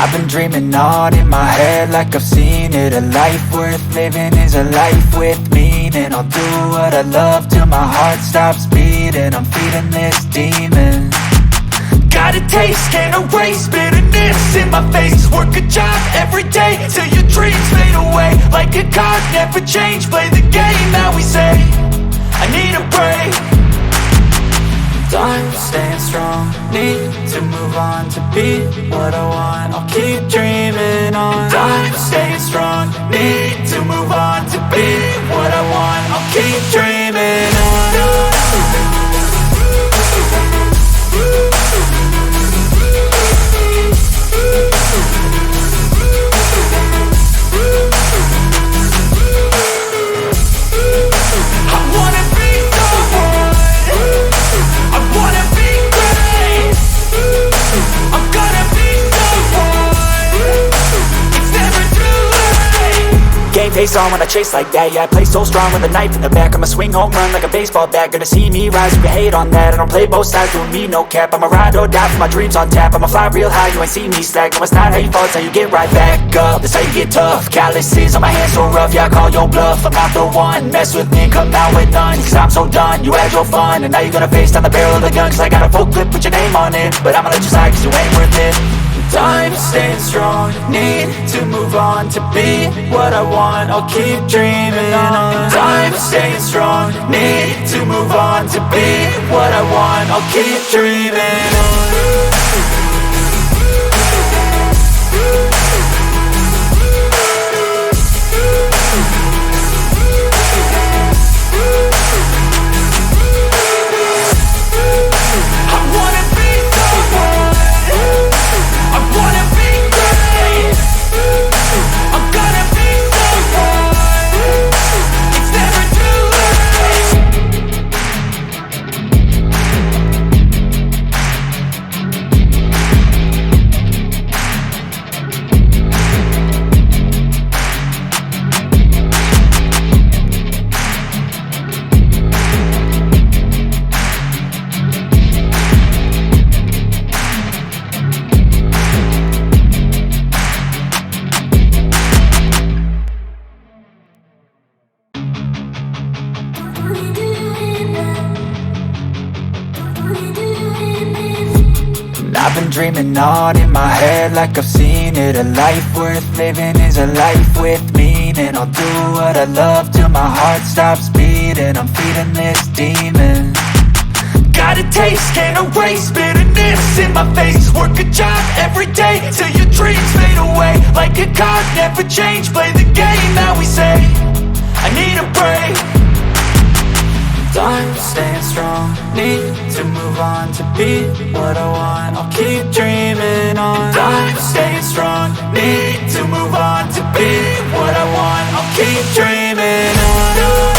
I've been dreaming on in my head like I've seen it. A life worth living is a life with meaning. I'll do what I love till my heart stops beating. I'm feeding this demon. Got a taste, can't erase bitterness in my face. Work a job every day till your dreams fade away. Like a card, never change, play the game that we say. I need a break. Time staying strong, need to move on to be what I want. I'll keep dreaming on. Time staying strong, need to move on to be what I want. I'll keep dreaming on. Game face on when I chase like that. Yeah, I play so strong with a knife in the back. I'ma swing home run like a baseball bat. Gonna see me rise if you hate on that. I don't play both sides, doing me no cap. I'ma ride or die for my dreams on tap. I'ma fly real high, you ain't see me slack. No, it's not how you fall, it's how you get right back up. That's how you get tough. Calluses on my hands so rough, yeah, I call your bluff. I'm not the one, mess with me and come out with none. Cause I'm so done, you had your fun. And now you're gonna face down the barrel of the gun. Cause I got a full clip with your name on it. But I'ma let you slide cause you ain't worth it. Time staying strong, need to move on to be what I want. I'll keep dreaming on. Time staying strong, need to move on to be what I want. I'll keep dreaming on. I've been dreaming on in my head like I've seen it. A life worth living is a life with meaning. I'll do what I love till my heart stops beating. I'm feeding this demon. Got a taste, can't erase bitterness in my face. Work a job every day till your dreams fade away. Like a card, never change, play the game that we say. I need a break. Time staying strong, need to move on to be what I want. I'll keep dreaming on. Time staying strong, need to move on to be what I want. I'll keep dreaming on.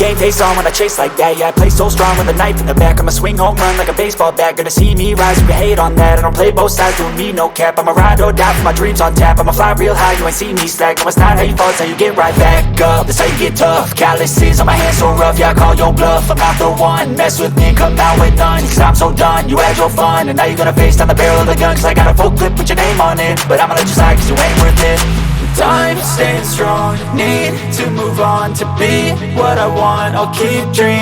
Game face on when I chase like that. Yeah, I play so strong with a knife in the back. I'ma swing home run like a baseball bat. Gonna see me rise if you hate on that. I don't play both sides, doing me no cap. I'ma ride or die for my dreams on tap. I'ma fly real high, you ain't see me slack. No, it's not how you fall, it's how you get right back up. That's how you get tough. Calluses on my hands so rough, yeah, I call your bluff. I'm not the one, mess with me and come out with none. Cause I'm so done, you had your fun. And now you're gonna face down the barrel of the gun. Cause I got a full clip with your name on it. But I'ma let you slide cause you ain't worth it. Time staying strong, need to move on to be what I want. I'll keep dreaming.